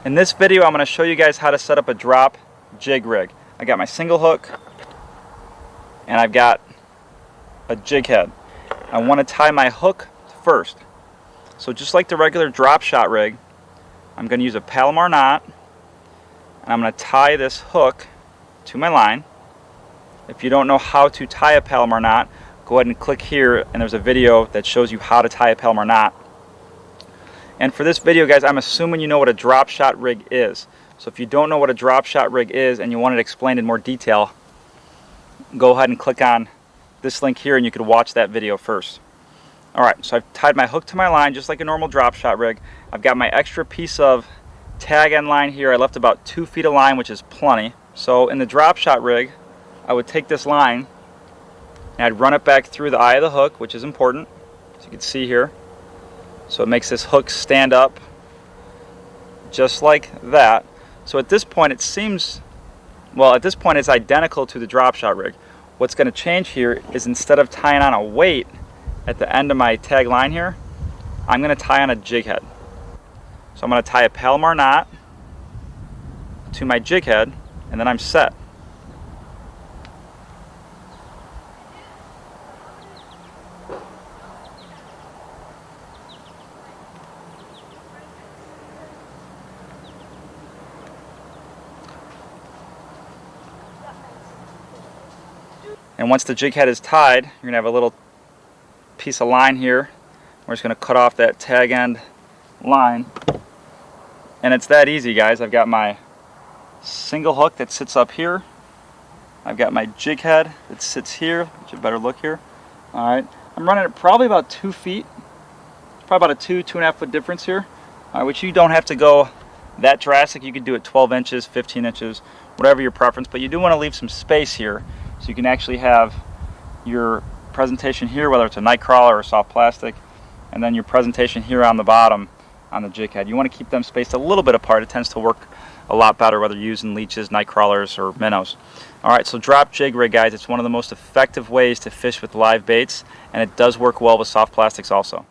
In this video, I'm going to show you guys how to set up a drop jig rig. I got my single hook and I've got a jig head. I want to tie my hook first. So just like the regular drop shot rig, I'm going to use a Palomar knot and I'm going to tie this hook to my line. If you don't know how to tie a Palomar knot, go ahead and click here and there's a video that shows you how to tie a Palomar knot. And for this video, guys, I'm assuming you know what a drop shot rig is. So if you don't know what a drop shot rig is and you want it explained in more detail, go ahead and click on this link here and you can watch that video first. Alright, so I've tied my hook to my line just like a normal drop shot rig. I've got my extra piece of tag end line here. I left about 2 feet of line, which is plenty. So in the drop shot rig, I would take this line and I'd run it back through the eye of the hook, which is important, as you can see here. So it makes this hook stand up just like that. So at this point it seems, well, at this point it's identical to the drop shot rig. What's going to change here is instead of tying on a weight at the end of my tag line here, I'm going to tie on a jig head. So I'm going to tie a Palomar knot to my jig head and then I'm set. And once the jig head is tied, you're going to have a little piece of line here. We're just going to cut off that tag end line. And it's that easy, guys. I've got my single hook that sits up here. I've got my jig head that sits here. Get you a better look here. Alright, I'm running it probably about 2 feet. Probably about a 2.5 foot difference here. Which you don't have to go that drastic. You can do it 12 inches, 15 inches, whatever your preference. But you do want to leave some space here, so you can actually have your presentation here, whether it's a night crawler or soft plastic, and then your presentation here on the bottom on the jig head. You want to keep them spaced a little bit apart. It tends to work a lot better whether you're using leeches, night crawlers, or minnows. Alright, so drop jig rig, guys, it's one of the most effective ways to fish with live baits, and it does work well with soft plastics also.